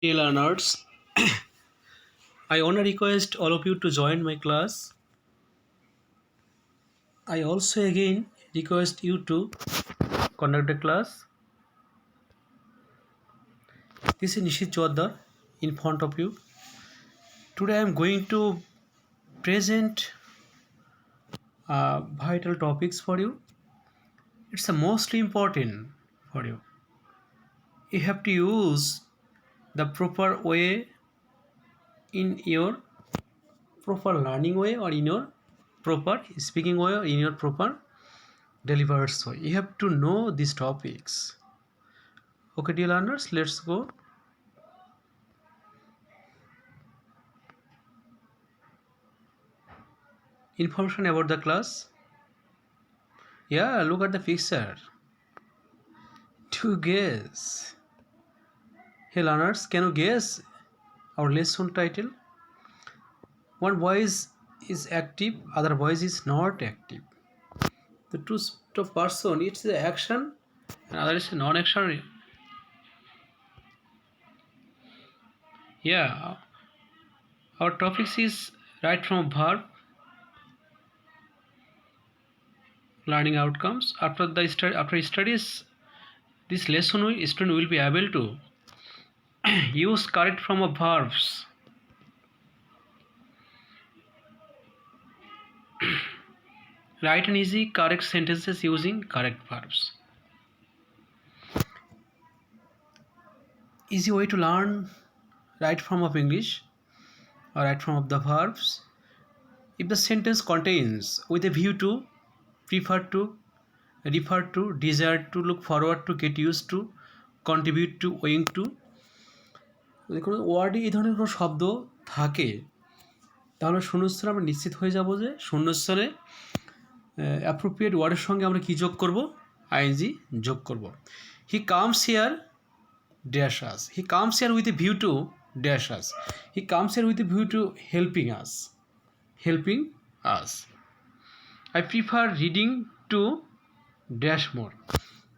Dear learners, I want to request all of you to join my class. I also again request you to conduct the class. This is Nishit Jodhar in front of you. Today I am going to present vital topics for you. It's the mostly important for you. You have to use the proper way in your proper learning way or in your proper speaking way or in your proper delivered way. You have to know these topics. Okay, dear learners, let's go. Information about the class. Yeah, look at the picture. To guess. Hey learners, can you guess our lesson title? One voice is active, other voice is not active. The two of person, it's the action and other is non-action. Yeah, our topics is right from verb, learning outcomes. After studies this lesson, student will be able to use correct form of verbs. Write and easy correct sentences using correct verbs. Easy way to learn right form of English or right form of the verbs. If the sentence contains with a view to, prefer to, refer to, desire to, look forward to, get used to, contribute to, owing to, যদি কোনো ওয়ার্ডে এই ধরনের কোনো শব্দ থাকে তাহলে শূন্যস্থানে আমরা নিশ্চিত হয়ে যাব যে শূন্যস্থানে অ্যাপ্রোপ্রিয়েট ওয়ার্ডের সঙ্গে আমরা কি যোগ করব? আইএনজি যোগ করব। He comes here dash us, he comes here with a view to dash us, he comes here with a view to helping us. I prefer reading to dash more,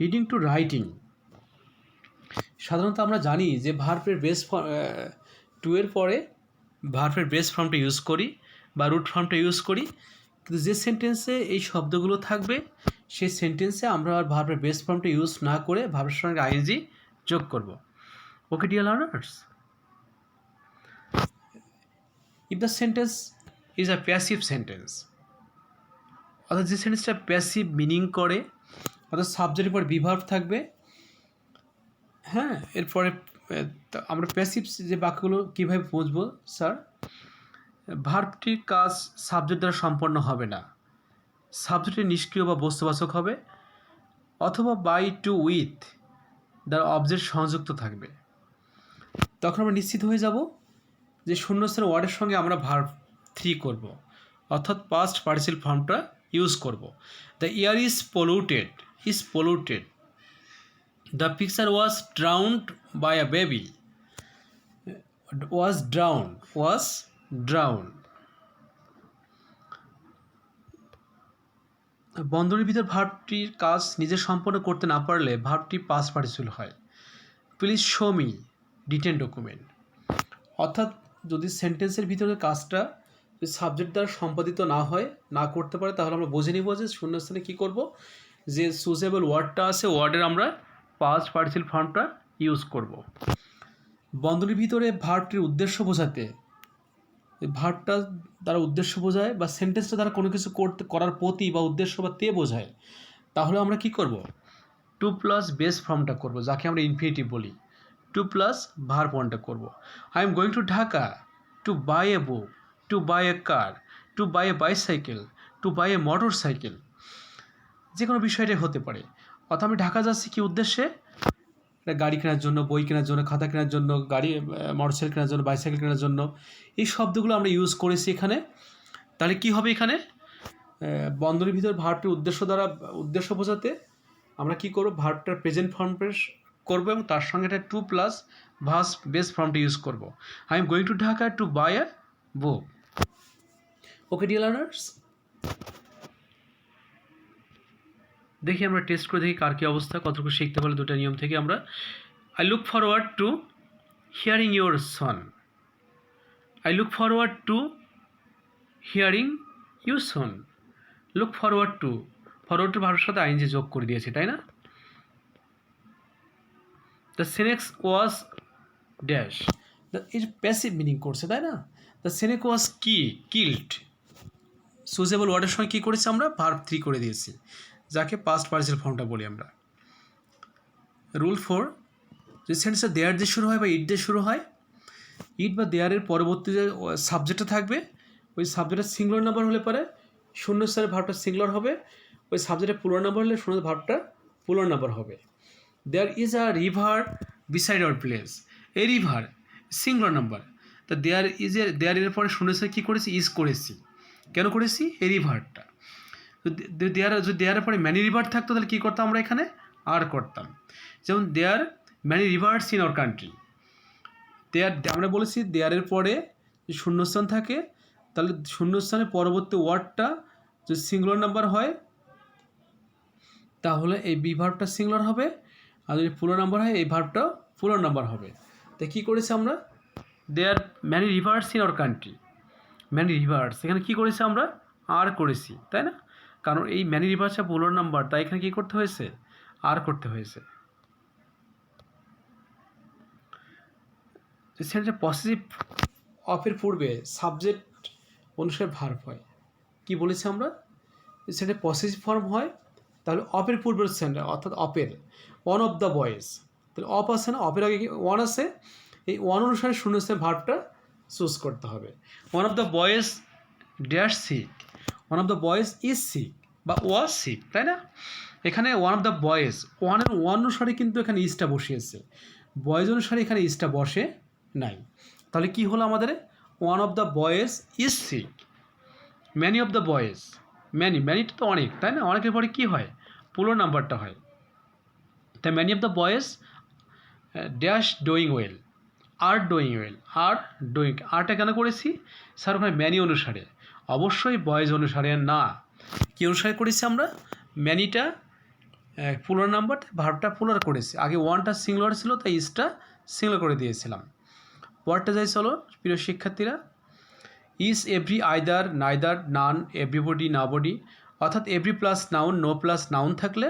reading to writing. সাধারণত আমরা জানি যে ভার্বের base two এর পরে ভার্বের base ফর্মটা use করি বা রুট ফর্মটা ইউজ করি, কিন্তু যে সেন্টেন্সে এই শব্দগুলো থাকবে সেই সেন্টেন্সে আমরা আর ভার্বের বেস ফর্মটা ইউজ না করে ভার্বের সঙ্গে আইএনজি যোগ করব। ওকে dear learners, if the sentence is a passive sentence, অর্থাৎ যে সেন্টেন্সটা প্যাসিভ মিনিং করে, অর্থাৎ সাবজেক্টের পর বিভার্ব থাকবে। হ্যাঁ, এরপরে আমরা প্যাসিভ যে বাক্যগুলো কীভাবে বুঝবো স্যার? ভার্বটির কাজ সাবজেক্ট দ্বারা সম্পন্ন হবে না, সাবজেক্টের নিষ্ক্রিয় বা বস্তুবাচক হবে, অথবা বাই টু উইথ দ্বারা অবজেক্ট সংযুক্ত থাকবে। তখন আমরা নিশ্চিত হয়ে যাব যে শূন্যস্থানের ওয়ার্ডের সঙ্গে আমরা ভার্ব 3 করব, অর্থাৎ পাস্ট পার্টিসিপল ফর্মটা ইউজ করব। The air is polluted, the picture was drowned by a baby, was drowned. বন্ধনীর ভিতর ভার্বটির কাজ নিজে সম্পন্ন করতে না পারলে ভার্বটি পাস্ট পার্টিসিপল হয়। Please show me detain document, অর্থাৎ যদি সেন্টেন্সের ভিতরে কাজটা সাবজেক্ট দ্বারা সম্পাদিত না হয়, না করতে পারে, তাহলে আমরা বুঝে নিব যে শূন্যস্থানে কী করব, যে সুজেবল ওয়ার্ডটা আছে ওয়ার্ডের আমরা পাস্ট পার্টিসিপল ফর্মটা ইউজ করব। বন্ধনীর ভিতরে ভার্বটির উদ্দেশ্য বোঝাতে, ভার্বটা দ্বারা উদ্দেশ্য বোঝায় বা সেন্টেন্সটা দ্বারা কোনো কিছু করার প্রতি বা উদ্দেশ্য বা তে বোঝায়, তাহলে আমরা কি করব? টু প্লাস বেস ফর্মটা করব, যাকে আমরা ইনফিনিটিভ বলি। টু প্লাস ভার্ব ওয়ানটা করব। I am going to Dhaka to buy a book, to buy a car, to buy a bicycle, to buy a motor cycle, যে কোনো বিষয়টাই হতে পারে। অর্থাৎ আমি ঢাকা যাচ্ছি কী উদ্দেশ্যে? গাড়ি কেনার জন্য, বই কেনার জন্য, খাতা কেনার জন্য, মোটরসাইকেল কেনার জন্য, বাইসাইকেল কেনার জন্য, এই শব্দগুলো আমরা ইউজ করেছি এখানে। তাহলে কি হবে এখানে? বন্ধনীর ভিতর ভার্বটির উদ্দেশ্য বোঝাতে আমরা কি করব? ভার্বটার প্রেজেন্ট ফর্ম করবো এবং তার সঙ্গে একটা টু প্লাস ভার্ব বেস ফর্মটা ইউজ করব। I am going to Dhaka to buy a book. Okay dear learners, দেখি আমরা টেস্ট করে দেখি কার কী অবস্থা, কতটুকু শিখতে পারলে দুটো নিয়ম থেকে আমরা। I look forward to hearing your son. I look forward to hearing you son. Look forward to ভার্বের সাথে আইএনজি যোগ করে দিয়েছি, তাই না? দ্য সিনেক্স ওয়াজ ড্যাশ, এর প্যাসিভ মিনিং করছে, তাই না? The snake was killed. Suitable ওয়ার্ডের সঙ্গে কী করেছি আমরা? ভার্ব 3 করে দিয়েছি, যাকে পাস্ট পার্টিসিপাল ফর্মটা বলি আমরা। রুল 4, যে সেন্টেন্সে দেয়ার দিয়ে শুরু হয় বা ইট দিয়ে শুরু হয়, ইট বা দেয়ারের পরবর্তী যে সাবজেক্টটা থাকবে, ওই সাবজেক্টের সিঙ্গুলার নাম্বার হলে পরে শূন্যস্থানের ভার্বটা সিঙ্গুলার হবে, ওই সাবজেক্টের প্লুরাল নাম্বার হলে শূন্য ভার্বটা প্লুরাল নাম্বার হবে। There is a river beside our place. A river singular number, তা দেয়ারের পরে শূন্যস্থানে কী করেছি? ইজ করেছি। কেন করেছি? এই রিভারটা। যদি দেয়ারের পরে ম্যানি রিভার থাকতো তাহলে কী করতাম আমরা এখানে? আর করতাম। যেমন there many rivers in our country. আমরা বলেছি দেয়ারের পরে যে শূন্যস্থান থাকে, তাহলে শূন্যস্থানের পরবর্তী ওয়ার্ডটা যদি সিঙ্গুলার নাম্বার হয় তাহলে এই বি ভার্বটা সিঙ্গুলার হবে, আর যদি প্লুরাল নাম্বার হয় এই ভার্বটা প্লুরাল নাম্বার হবে। তাই কী করেছি আমরা? There many rivers in our country. Many rivers, এখানে কী করেছি আমরা? আর করেছি, তাই না? কারণ এই ম্যানি রিভার্সটা প্লুরাল নাম্বার, তাই এখানে কী করতে হয়েছে? আর করতে হয়েছে। সেটা পসেসিভ অফের পূর্বে সাবজেক্ট অনুসারে ভার্ব হয়। কি বলেছি আমরা? সেটা পসেসিভ ফর্ম হয়, তাহলে অফের পূর্বের সেন্টার অর্থাৎ অফের ওয়ান অফ দ্য বয়েজ, তাহলে অফ আছে না, অফের আগে ওয়ান আছে, এই ওয়ান অনুসারে শূন্যস্থানে ভার্বটা চুজ করতে হবে। One of the boys dash sick, one of the boys is sick বা ওয়াজ সিক, তাই না? এখানে one of the boys, one অনুসারে কিন্তু এখানে ইজটা বসিয়েছে, বয়েজ অনুসারে এখানে ইজটা বসে নাই। তাহলে কি হলো আমাদের? One of the boys is sick. Many of the boys, ম্যানিটা তো অনেক, তাই না? অনেকের পরে কী হয়? প্লুরাল নাম্বারটা হয়। তাই many of the boys dash doing well, আর ডুইং ওয়েল, আরটা কেন করেছি? স্যার ওখানে ম্যানি অনুসারে, অবশ্যই বয়েজ অনুসারে না। কী অনুসারে করেছি আমরা? ম্যানিটা প্লুরাল নাম্বার, ভার্বটা প্লুরাল করেছি। আগে ওয়ানটা সিঙ্গুলার ছিল, তাই ইজটা সিঙ্গুলার করে দিয়েছিলাম। পরটা যাই চলো প্রিয় শিক্ষার্থীরা। Each every either, neither, none, everybody, nobody, অর্থাৎ every plus noun, no plus noun থাকলে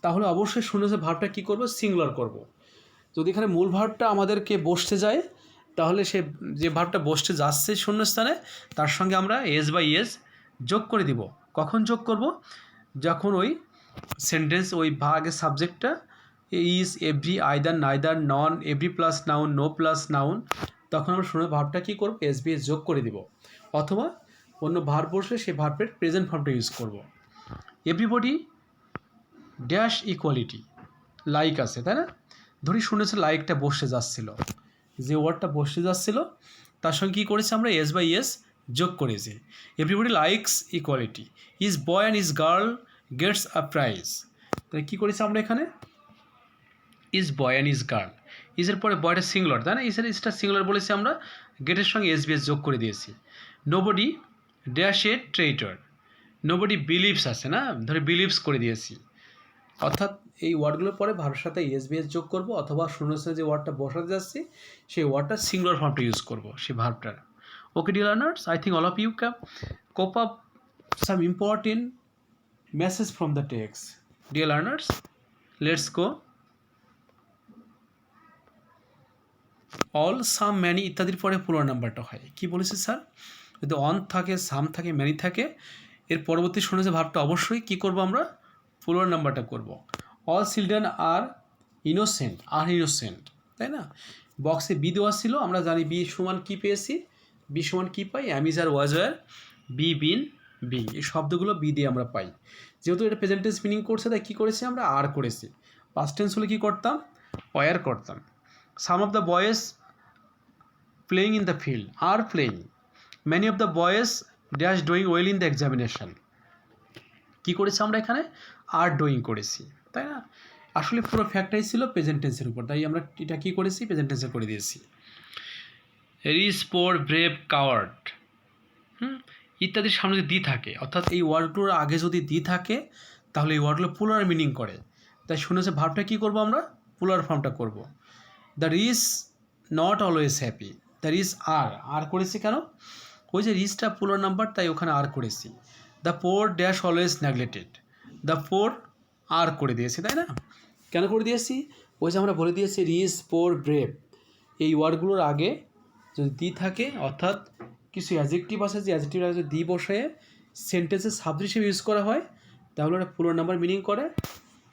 তাহলে অবশ্যই শূন্যস্থানে ভার্বটা কী করবো? সিঙ্গুলার করব। যদি এখানে মূল ভার্বটা আমাদেরকে বসতে যায়, তাহলে সে যে ভার্বটা বসতে যাচ্ছে শূন্যস্থানে, তার সঙ্গে আমরা এস বাই এস যোগ করে দিব। কখন যোগ করব? যখন ওই সেন্টেন্স ওই ভাগের সাবজেক্টটা is, every, either, neither, none, every plus noun, no plus noun, তখন আমরা শূন্য ভার্বটা কী করব? এস বি এস যোগ করে দিব, অথবা অন্য ভার্ব বসলে সেই ভার্বের প্রেজেন্ট ফর্মটা ইউজ করব। এভরিবডি ড্যাশ ইকুয়ালিটি, লাইক আছে, তাই না? ধরি শুনেছে লাইকটা বসে যাচ্ছিল, যে ওয়ার্ডটা বসে যাচ্ছিল তার সঙ্গে কী করেছি আমরা? এস বাই এস যোগ করেছি। Everybody likes equality, each boy and each girl gets a prize. তাহলে কী করেছি আমরা এখানে? Each boy and each girl, ইজের পরে বয়টা সিঙ্গুলার, তাই না? ইজটা সিঙ্গুলার বলেছি আমরা, গেটের সঙ্গে এস বি এস যোগ করে দিয়েছি। Nobody dash a traitor, nobody believes আছে না, ধরে বিলিভস করে দিয়েছি। অর্থাৎ এই ওয়ার্ডগুলোর পরে ভার্বের সাথে এস বি এস যোগ করবো, অথবা শূন্যস্থানে যে ওয়ার্ডটা বসাতে যাচ্ছি সেই ওয়ার্ডটা সিঙ্গুলার ফর্মটা ইউজ করবো সেই ভার্বটার। Okay dear learners, I think all of you can cope up some important message from the text. Dear learners, let's go. All, some, many ইত্যাদির পরে প্লুরাল নাম্বারটা হয়। কি বলেছে স্যার? যদি অন থাকে, সাম থাকে, ম্যানি থাকে, এর পরবর্তী শুনেছে ভার্বটা অবশ্যই কী করবো আমরা? প্লুরাল নাম্বারটা করব। অল চিলড্রেন আর ইনোসেন্ট, তাই না? বক্সে বি দেওয়া ছিল, আমরা জানি বি সমান কী পেয়েছি? বি সমান কী পাই? Am is are was were, be been being, এই শব্দগুলো বি দিয়ে আমরা পাই। যেহেতু এটা প্রেজেন্ট টেন্স মিনিং করছে, তাই কী করেছি আমরা? আর করেছি। পাস্ট টেন্স হলে কী করতাম? ওয়ার করতাম। Some of the boys playing in the field are playing, many of the boys dash doing well in the examination. কী করেছি আমরা এখানে? আর ডুইং করেছি, তাই না? আসলে পুরো ফ্যাক্টটাই ছিল প্রেজেন্ট টেন্সের উপর, তাই আমরা এটা কী করেছি? প্রেজেন্ট টেন্সে করে দিয়েছি। রিচ, পোর, ব্রেভ, কাওয়ার্ড ইত্যাদির সামনে যদি দি থাকে, অর্থাৎ এই ওয়ার্ডগুলোর আগে যদি দি থাকে তাহলে এই ওয়ার্ডগুলো প্লুরাল মিনিং করে, তাই শুনেছে ভার্বটা কী করবো আমরা? প্লুরাল ফর্মটা করব। The rich not always happy, the rich are করেছি কেন, ওই যে রিচটা পুলার নাম্বার তাই ওখানে আর করেছি। The poor dash always neglected, the poor are করে দিয়েছি, তাই না? কেন করে দিয়েছি, ওই যে আমরা বলে দিয়েছি রিচ, পোর, ব্রেভ, এই ওয়ার্ডগুলোর আগে যদি দি থাকে, অর্থাৎ কিছু অ্যাডজেক্টিভ আছে যে অ্যাডজেক্টিভ আগে দি বসে সেন্টেন্সের সাবজেক্ট হিসেবে ইউজ করা হয়, তাহলে ওটা পুরো নাম্বার মিনিং করে।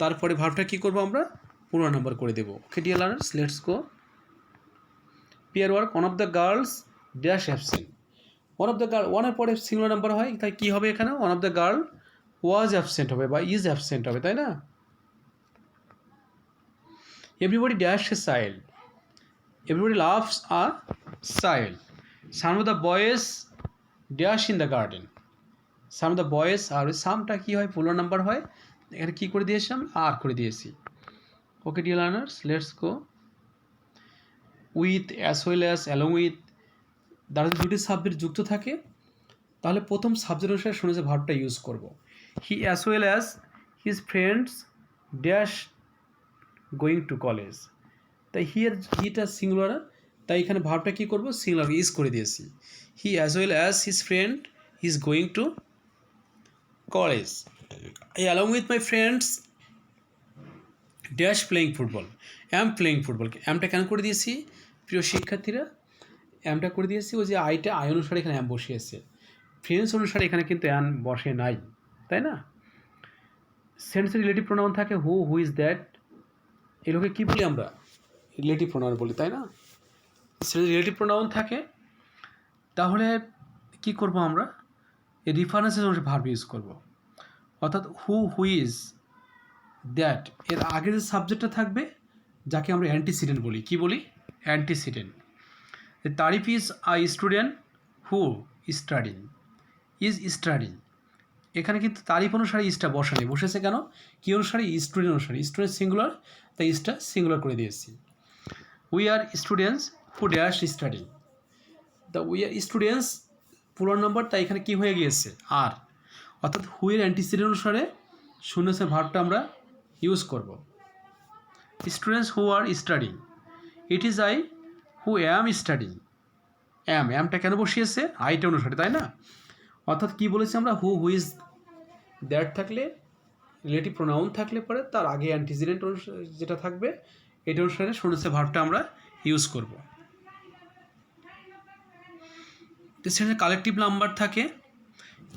তারপরে ভার্বটা কী করবো আমরা, পুরো নাম্বার করে দেবো। ওকে dear learners, let's go. Pair work, one of the girls dash absent. One of the girl, ওয়ানের পরে সিঙ্গুলার নাম্বার হয়, তাই কী হবে এখানে, one of the girl was absent হবে বা ইজ অ্যাবসেন্ট হবে, তাই না? Everybody dash a child, everybody loves a child. Some of the boys dash in the garden. Some of the boys are, সামটা কী হয়, পুলার নাম্বার হয়, এখানে কী করে দিয়েছি আমরা, আর করে দিয়েছি। ওকে dear learners, let's go. With, as well as, along with দ্বারা যদি দুটি সাবজেক্ট যুক্ত থাকে তাহলে প্রথম সাবজেক্ট অনুসারে শুনে যে ভার্বটা ইউজ করব। হি as well as his friends dash going to college, তাই হিটা সিঙ্গুলার, তাই এখানে ভার্বটা কী করবো, সিঙ্গুলার ইজ করে দিয়েছি। He as well as his friend is going to college. Along with my friends dash playing football, am playing football. অ্যামটা কেন করে দিয়েছি প্রিয় শিক্ষার্থীরা, অ্যামটা করে দিয়েছি ওই যে আইটা আই অনুসারে এখানে অ্যাম বসিয়েছে, ফ্রেন্ডস অনুসারে এখানে কিন্তু অ্যাম বসে নাই, তাই না? সেন্টেন্সে রিলেটিভ প্রোনাউন থাকে হু, হু ইজ দ্যাট, এগুলোকে কী বলি আমরা, রিলেটিভ প্রোনাউন বলি, তাই না? সেটা রিলেটিভ প্রোনাউন থাকে, তাহলে কি করব আমরা, এই রেফারেন্সের অনুসারে ভার্ব ইউজ করব। অর্থাৎ হু, হু ইজ, দ্যাট, এর আগে যে সাবজেক্টটা থাকবে যাকে আমরা অ্যান্টিসিডেন্ট বলি, কি বলি, antecedent. Tariff is a student who studying, is studying, এখানে কিন্তু তারিফ অনুসারে ইজটা বসানি, বসেছে কেন, কী অনুসারে, স্টুডেন্ট অনুসারে, স্টুডেন্ট সিঙ্গুলার তাই ইজটা সিঙ্গুলার করে দিয়েছি। We are students who dash studying, the we are students পুরার নাম্বার তাই এখানে কী হয়ে গিয়েছে, আর, অর্থাৎ হুয়ের অ্যান্টিসিডেন্ট অনুসারে শূন্যছে ভার্বটা আমরা ইউজ করব। Students who are studying, it is I who am studying, অ্যামটা কেন বসিয়েছে, আইটা অনুসারে, তাই না? অর্থাৎ কী বলেছি আমরা, হু, হু ইজ দ্যাট থাকলে, রিলেটিভ প্রোনাউন থাকলে পরে তার আগে অ্যান্টিসিডেন্ট যেটা থাকবে এটা অনুসারে শূন্যছে ভার্বটা আমরা ইউজ করব। সেটা কালেকটিভ নাম্বার থাকে,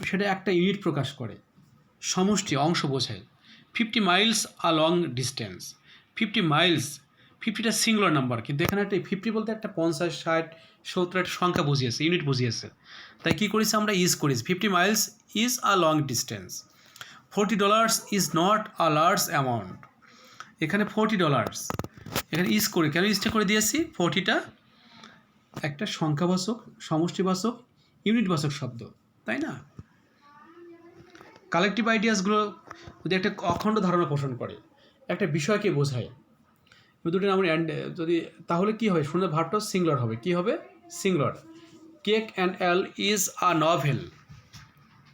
সেটা একটা ইউনিট প্রকাশ করে, সমষ্টি, অংশ বোঝায়। 50 miles a long distance, 50 miles, 50টা সিঙ্গুলার নাম্বার, কিন্তু এখানে একটা 50 বলতে একটা 50, 60, 70 একটা সংখ্যা বুঝিয়েছে, ইউনিট বুঝিয়েছে, তাই কী করেছি আমরা, ইজ করেছি। 50 Miles is a long distance. $40 is not a large amount, এখানে $40, এখানে ইজ করে, কেন ইজটা করে দিয়েছি, 40টা একটা সংখ্যাবাচক, সমষ্টিবাচক, ইউনিটবাচক শব্দ, তাই না? কালেকটিভ আইডিয়াসগুলো যদি একটা অখণ্ড ধারণা পোষণ করে, একটা বিষয়কে বোঝায়, দুটো নাম যদি, তাহলে কী হয়, শুনে ভার্বটা সিঙ্গুলার হবে, কী হবে, singular. Cake and L is a novel,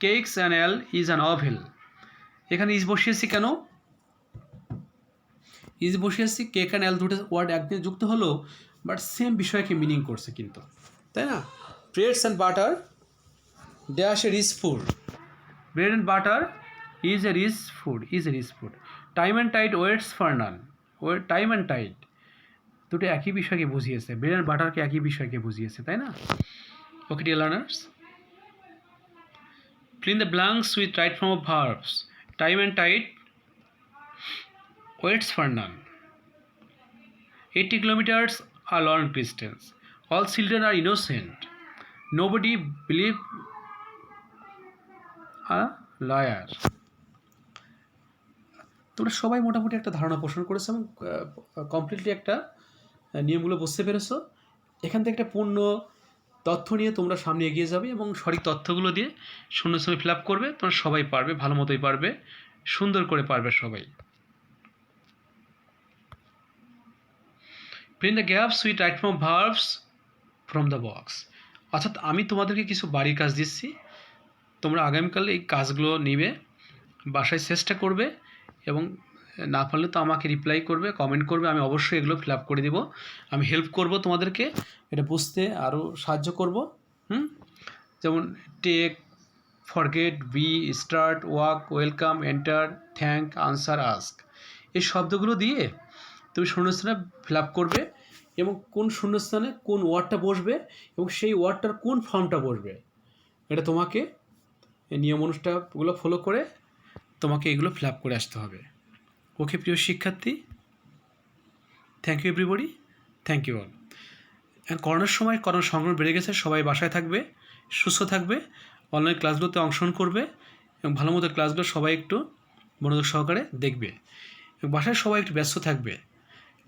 cakes and L is a novel, এখানে ইজ বসিয়েছি কেন, ইজ বসিয়েছি, কেক অ্যান্ড এল দুটো ওয়ার্ড একদিন যুক্ত হলো, বাট সেম বিষয়কে মিনিং করছে কিন্তু, তাই না? Breads and butter dash a rich food, bread and butter is a rich food, is a rich food. Time and tide waits for none, time and tide দুটো একই বিষয়কে বুঝিয়েছে, ব্রেড অ্যান্ড বাটারকে একই বিষয়কে বুঝিয়েছে, তাই না? ওকে dear learners, fill in the blanks with right form of verbs. Time and tide waits for none. 80 kilometers a long distance. All children are innocent. Nobody believe a liar. তোমরা সবাই মোটামুটি একটা ধারণা পোষণ করেছো এবং কমপ্লিটলি একটা নিয়মগুলো বুঝতে পেরেছো। এখান থেকে একটা পূর্ণ তথ্য নিয়ে তোমরা সামনে এগিয়ে যাবে এবং সঠিক তথ্যগুলো দিয়ে শূন্য সময় ফিল আপ করবে, তোমরা সবাই পারবে, ভালো মতোই পারবে, সুন্দর করে পারবে সবাই। Fill the gaps with right form verbs from the box. অর্থাৎ আমি তোমাদেরকে কিছু বাড়ির কাজ দিচ্ছি, তোমরা আগামীকাল এই কাজগুলো নিবে, বাসায় চেষ্টা করবে এবং না পারলে তো আমাকে রিপ্লাই করবে, কমেন্ট করবে, আমি অবশ্যই এগুলো ফিল আপ করে দেবো। আমি হেল্প করব তোমাদেরকে, এটা বুঝতে আরও সাহায্য করব। যেমন take, forget, be, start, walk, welcome, enter, thank, answer, ask, এই শব্দগুলো দিয়ে তুমি শূন্যস্থানে ফিল আপ করবে এবং কোন শূন্যস্থানে কোন ওয়ার্ডটা বসবে এবং সেই ওয়ার্ডটার কোন ফর্মটা বসবে, এটা তোমাকে এই নিয়ম অনুষ্ঠানগুলো ফলো করে তোমাকে এগুলো ফিল আপ করে আসতে হবে। ওকে প্রিয় শিক্ষার্থী, thank you everybody, thank you all. করোনার সময় করোনা সংক্রমণ বেড়ে গেছে, সবাই বাসায় থাকবে, সুস্থ থাকবে, অনলাইন ক্লাসগুলোতে অংশগ্রহণ করবে এবং ভালো মতো ক্লাসগুলো সবাই একটু মনোযোগ সহকারে দেখবে এবং বাসায় সবাই একটু ব্যস্ত থাকবে।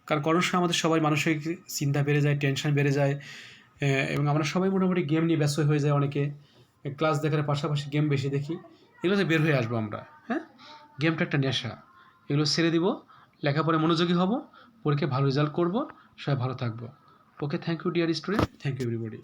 কারণ করোনার সময় আমাদের সবাই মানসিক চিন্তা বেড়ে যায়, টেনশন বেড়ে যায় এবং আমরা সবাই মোটামুটি গেম নিয়ে ব্যস্ত হয়ে যায়। অনেকে ক্লাস দেখার পাশাপাশি গেম বেশি দেখি, এগুলোতে বের হয়ে আসবো আমরা। হ্যাঁ, গেমটা একটা নেশা, এগুলো ছেড়ে দিব, লেখাপড়ায় মনোযোগী হব, পরীক্ষায় ভালো রেজাল্ট করব, সবাই ভালো থাকবো। Okay, thank you dear student, thank you everybody.